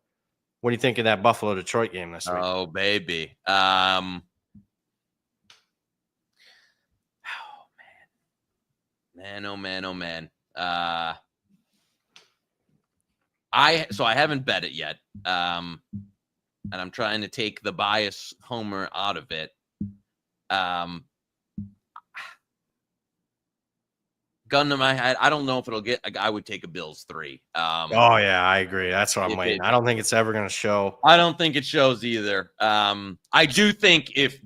What do you think of that Buffalo Detroit game this week? Oh baby. Oh man. I haven't bet it yet. And I'm trying to take the bias homer out of it. Gun to my head, I don't know if it'll get. I would take a Bills 3. Oh yeah, I agree. That's what I'm waiting. I don't think it's ever going to show. I don't think it shows either. I do think if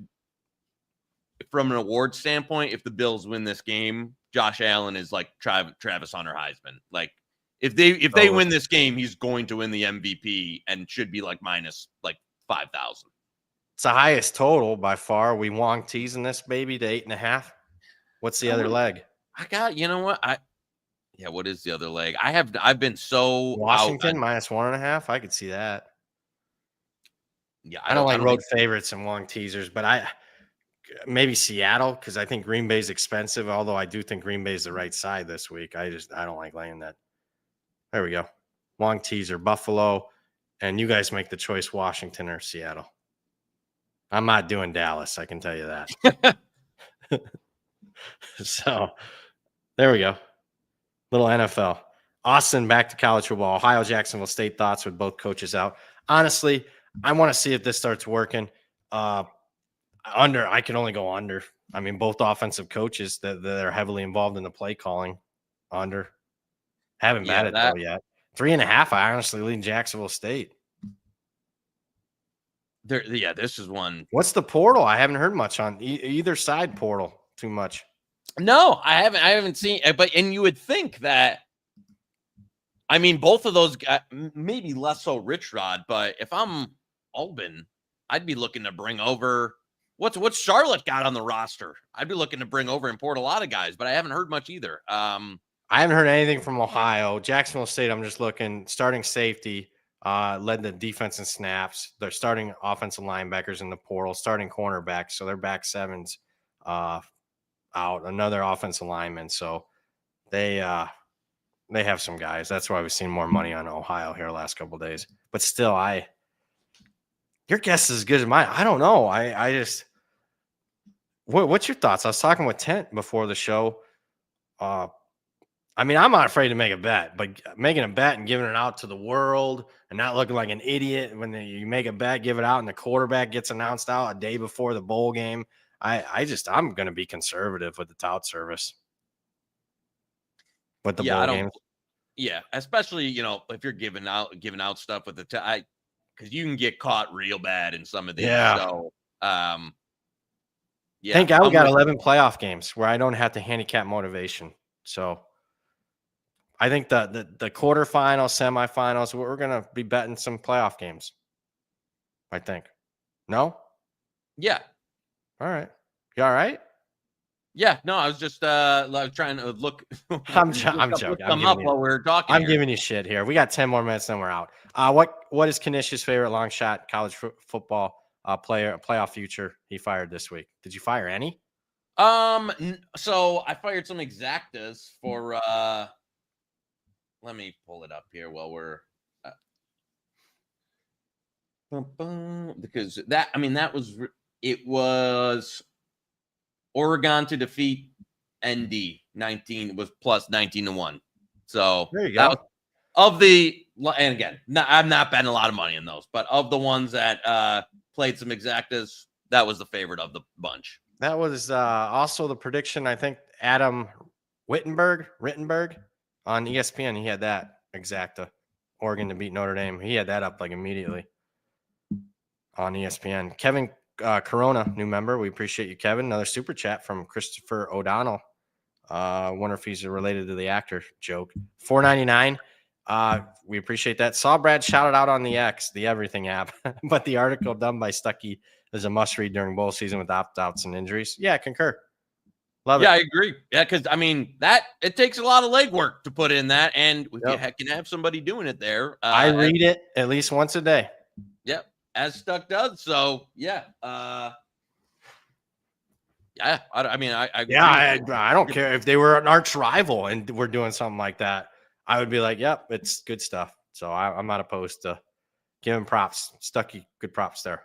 from an award standpoint, if the Bills win this game, Josh Allen is like Travis Hunter Heisman. Like if they win this game, he's going to win the MVP and should be like minus like 5,000. It's the highest total by far. We Wong teasing this baby to 8.5. What's the other leg? I got, you know what? What is the other leg? I've been so Washington minus 1.5. I could see that. Yeah, I don't like road favorites and Wong teasers, but maybe Seattle because I think Green Bay's expensive. Although I do think Green Bay's the right side this week. I don't like laying that. There we go. Wong teaser, Buffalo, and you guys make the choice: Washington or Seattle. I'm not doing Dallas. I can tell you that. So there we go. Little NFL. Austin back to college football. Ohio, Jacksonville State thoughts with both coaches out. Honestly, I want to see if this starts working. Under, I can only go under. I mean, both offensive coaches that are heavily involved in the play calling. Under. Haven't batted though yet. 3.5. I honestly lean Jacksonville State. This is one. What's the portal? I haven't heard much on either side portal too much. No, I haven't seen, and you would think that, I mean, both of those guys, maybe less so Rich Rod, but if I'm Albin, I'd be looking to bring over what's Charlotte got on the roster. I'd be looking to bring over and port a lot of guys, but I haven't heard much either. I haven't heard anything from Ohio. Jacksonville State, I'm just looking, starting safety, led the defense in snaps. They're starting offensive linebackers in the portal, starting cornerbacks. So they're back sevens out, another offensive lineman. So they have some guys. That's why we've seen more money on Ohio here the last couple of days. But still, your guess is as good as mine. I don't know. I just what's your thoughts? I was talking with Tent before the show. I mean, I'm not afraid to make a bet, but making a bet and giving it out to the world and not looking like an idiot when you make a bet, give it out, and the quarterback gets announced out a day before the bowl game. I'm going to be conservative with the tout service. With the bowl games. Yeah, especially, if you're giving out stuff with the because you can get caught real bad in some of these. Yeah. So, Thank God we got 11 playoff games where I don't have to handicap motivation. So I think the quarterfinals, semifinals, we're going to be betting some playoff games. I think. No? Yeah. All right. You all right? Yeah. No, I was just trying to look. I'm joking. While we're talking. I'm giving you shit here. We got 10 more minutes, then we're out. What is Knish's favorite long shot college football playoff future he fired this week? Did you fire any? So I fired some exactas for. Let me pull it up here while we're. Because it was Oregon to defeat ND 19 was plus 19-1. So there you go. And again, I'm not betting a lot of money in those, but of the ones that played some exactas, that was the favorite of the bunch. That was also the prediction. I think Adam Rittenberg on ESPN. He had that exacta. Oregon to beat Notre Dame. He had that up like immediately on ESPN. Kevin Corona, new member. We appreciate you, Kevin. Another super chat from Christopher O'Donnell. Wonder if he's related to the actor joke. $4.99. We appreciate that. Saw Brad shout it out on the Everything app, but the article done by Stuckey is a must read during bowl season with opt-outs and injuries. Yeah, concur. Love it. Yeah, I agree. Yeah, because I mean that it takes a lot of legwork to put in that, and if you can have somebody doing it there, I read it at least once a day. Yep, as Stuck does. So yeah, yeah. I mean, I don't care if they were an arch rival and we're doing something like that. I would be like, yep, it's good stuff. So I'm not opposed to giving props. Stucky, good props there.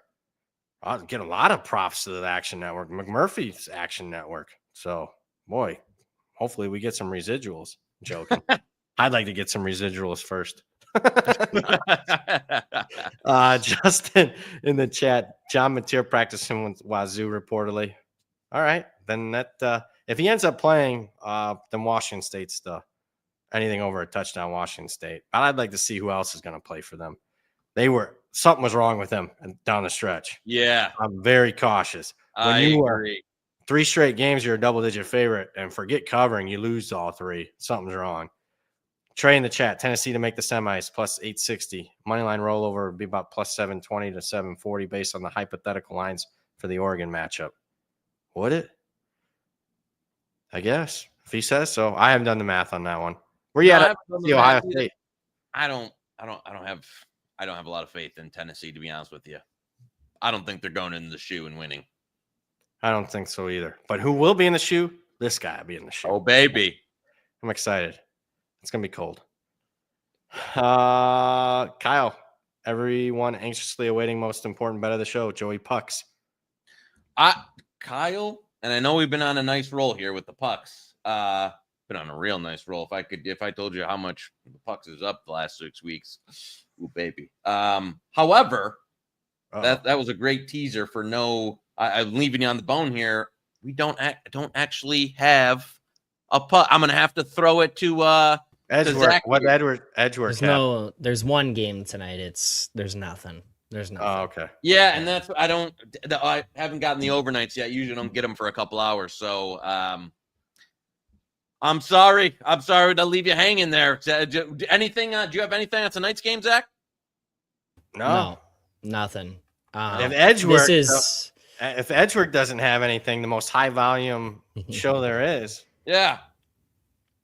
I'll get a lot of props to the Action Network, McMurphy's Action Network. So, boy, hopefully we get some residuals. I'm joking. I'd like to get some residuals first. Justin in the chat, John Mateer practicing with Wazoo reportedly. All right, then that if he ends up playing, then Washington State's anything over a touchdown. Washington State. But I'd like to see who else is going to play for them. Something was wrong with them down the stretch. Yeah, I'm very cautious. When I agree. 3 straight games, you're a double-digit favorite, and forget covering, you lose all 3. Something's wrong. Trey in the chat, Tennessee to make the semis, plus 860. Moneyline rollover would be about plus 720 to 740 based on the hypothetical lines for the Oregon matchup. Would it? I guess. If he says so. I haven't done the math on that one. Where you at Ohio State? I don't have a lot of faith in Tennessee, to be honest with you. I don't think they're going in the shoe and winning. I don't think so either. But who will be in the shoe? This guy will be in the shoe. Oh, baby. I'm excited. It's going to be cold. Kyle, everyone anxiously awaiting most important bet of the show, Joey Pucks. Kyle, and I know we've been on a nice roll here with the Pucks. Been on a real nice roll. If I told you how much the Pucks is up the last 6 weeks, ooh, baby. However, that was a great teaser for no. I'm leaving you on the bone here. We don't actually have a puck. I'm gonna have to throw it to Edgework. What Edgework? There's one game tonight. There's nothing. There's nothing. Oh, okay. Yeah, and that's I haven't gotten the overnights yet. Usually don't get them for a couple hours. So I'm sorry to leave you hanging there. Anything? Do you have anything on tonight's game, Zach? No, nothing. If Edgework doesn't have anything, the most high volume show there is. Yeah.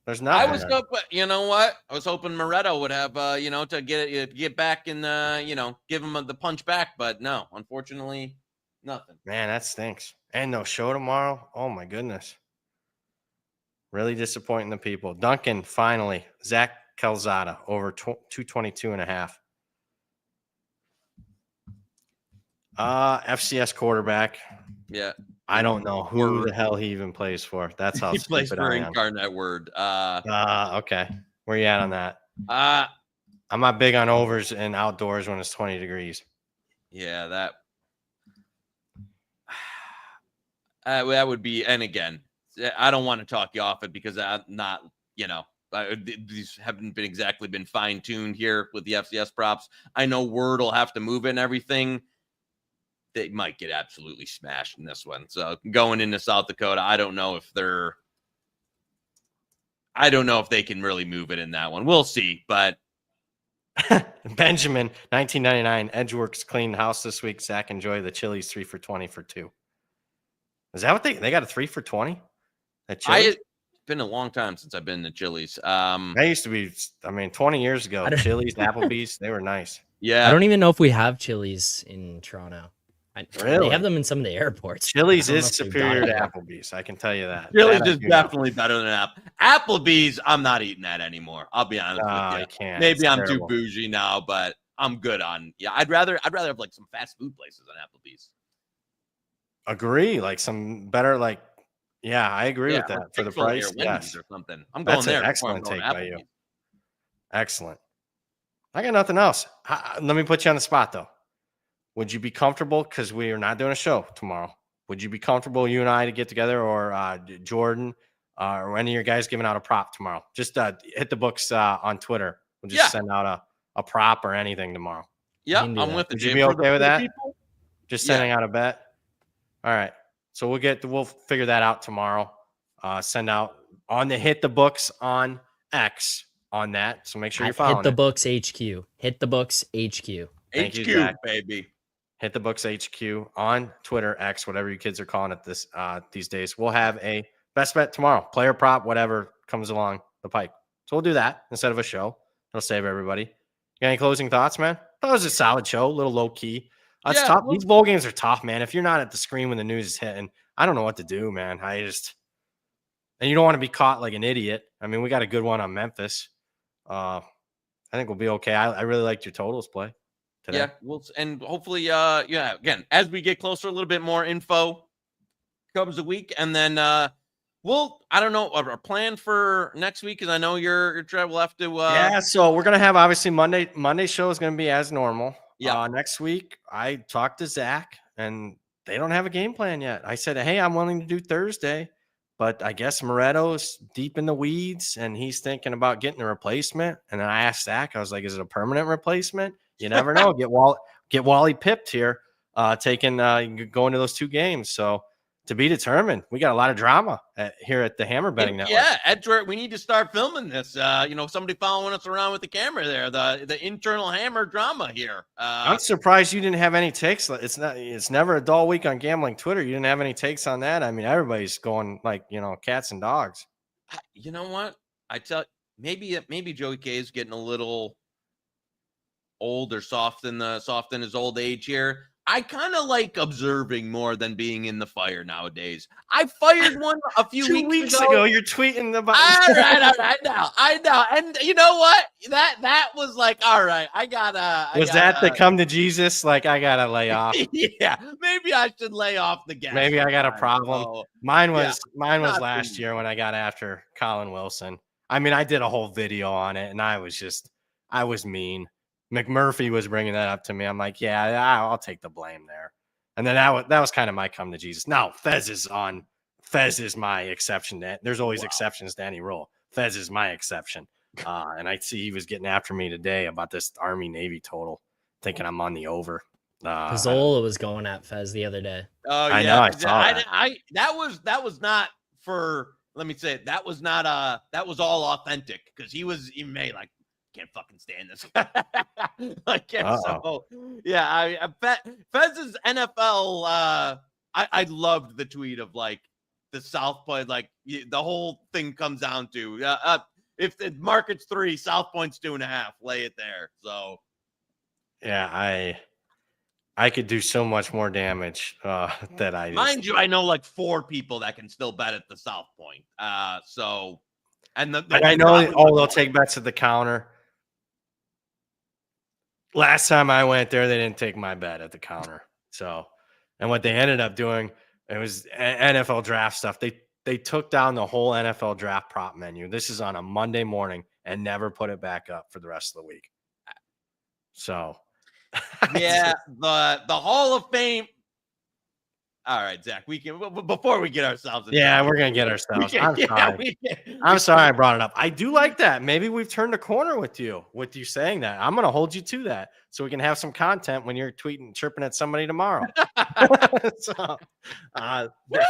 There's nothing. I was hoping, you know what? I was hoping Moretto would have, to get back and, give him the punch back. But no, unfortunately, nothing. Man, that stinks. And no show tomorrow. Oh, my goodness. Really disappointing the people. Duncan, finally. Zach Calzada, over 222.5. FCS quarterback. Yeah. I don't know who the hell he even plays for. That's how he plays for Incarnate Word. Okay. Where you at on that? I'm not big on overs and outdoors when it's 20 degrees. Yeah, that would be. And again, I don't want to talk you off it because I'm not. These haven't been fine tuned here with the FCS props. I know Word will have to move it and everything. They might get absolutely smashed in this one. So going into South Dakota, I don't know if they can really move it in that one. We'll see. But Benjamin, 1999, Edgeworks cleaned house this week. Zach, enjoy the Chili's 3 for 20 for 2. Is that what they got a 3 for 20? It's been a long time since I've been to Chili's. That used to be, 20 years ago. Chili's, Applebee's, they were nice. Yeah. I don't even know if we have Chili's in Toronto. Really? They have them in some of the airports. Chili's is superior to Applebee's. I can tell you that. Chili's is definitely better than Applebee's. I'm not eating that anymore. I'll be honest with you. I can't. Maybe I'm too bougie now, but I'm good on. Yeah, I'd rather have like some fast food places than Applebee's. Agree. Like some better, yeah, I agree with that for the price. Yes, or something. I'm going there. An excellent take by you. Excellent. I got nothing else. Let me put you on the spot though. Would you be comfortable, because we are not doing a show tomorrow, would you be comfortable, you and I, to get together, or Jordan, or any of your guys giving out a prop tomorrow? Just hit the books on Twitter. We'll just send out a prop or anything tomorrow. Yeah, I'm with the Would you be okay with that? People? Just sending out a bet? All right. So we'll figure that out tomorrow. Send out on the Hit the Books on X on that. So make sure you're following Hit the Books HQ. Hit the Books HQ. Thank you, Zach. Baby. Hit the Books HQ on Twitter, X, whatever you kids are calling it these days. We'll have a best bet tomorrow, player prop, whatever comes along the pike. So we'll do that instead of a show. It'll save everybody. You got any closing thoughts, man? That was a solid show, a little low key. It's tough. These bowl games are tough, man. If you're not at the screen when the news is hitting, I don't know what to do, man. And you don't want to be caught like an idiot. I mean, we got a good one on Memphis. I think we'll be okay. I really liked your totals play today. Yeah, and hopefully, again, as we get closer, a little bit more info comes a week, and then I don't know, our plan for next week, because I know your trip will have to. So we're gonna have obviously Monday show is gonna be as normal. Yeah. Next week, I talked to Zach, and they don't have a game plan yet. I said, hey, I'm willing to do Thursday, but I guess Moreto's deep in the weeds, and he's thinking about getting a replacement. And then I asked Zach, I was like, is it a permanent replacement? You never know. Get Wally pipped here, going to those 2 games. So to be determined. We got a lot of drama here at the Hammer Betting Network. Yeah, Edgeworth, we need to start filming this. Somebody following us around with the camera there. The internal Hammer drama here. I'm surprised you didn't have any takes. It's never a dull week on gambling Twitter. You didn't have any takes on that. I mean, everybody's going like cats and dogs. You know what? I tell maybe Joey K is getting a little old or soft in his old age here. I kind of like observing more than being in the fire nowadays. I fired one a few weeks ago. You're tweeting about. All right, I know. And you know what? That was like, all right. That the come to Jesus? Like, I gotta lay off. Yeah, maybe I should lay off the gas. Maybe I got a problem. So, mine was last year when I got after Colin Wilson. I mean, I did a whole video on it, and I was mean. McMurphy was bringing that up to me. I'm like, yeah, I'll take the blame there. And then that was kind of my come to Jesus. Now, Fez is my exception. There's always exceptions to any rule. Fez is my exception. And I see he was getting after me today about this Army-Navy total, thinking I'm on the over. Pizzola was going at Fez the other day. Oh, yeah. I know, I saw that. That was not for, let me say it, that was all authentic, because he made like, can't fucking stand this guy. Fez's NFL. I loved the tweet of like the South Point, like the whole thing comes down to if the market's 3, South Point's 2.5, lay it there. So yeah, I could do so much more damage that mind you, I know like 4 people that can still bet at the South Point. I know they'll take bets at the counter. Last time I went there, they didn't take my bet at the counter. So, and what they ended up doing, it was NFL draft stuff. They took down the whole NFL draft prop menu. This is on a Monday morning and never put it back up for the rest of the week. So, yeah, the Hall of Fame. All right, Zach, we can, before we get ourselves. We're going to get ourselves. I'm sorry I brought it up. I do like that. Maybe we've turned a corner with you saying that. I'm going to hold you to that so we can have some content when you're tweeting, chirping at somebody tomorrow.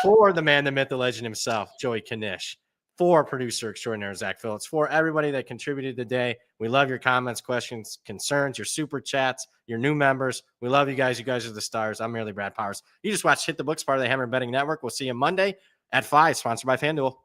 For the man, the myth, the legend himself, Joey Knish, for producer extraordinaire Zach Phillips, for everybody that contributed today. We love your comments, questions, concerns, your super chats, your new members. We love you guys. You guys are the stars. I'm merely Brad Powers. You just watched Hit the Books, part of the Hammer Betting Network. We'll see you Monday at 5, sponsored by FanDuel.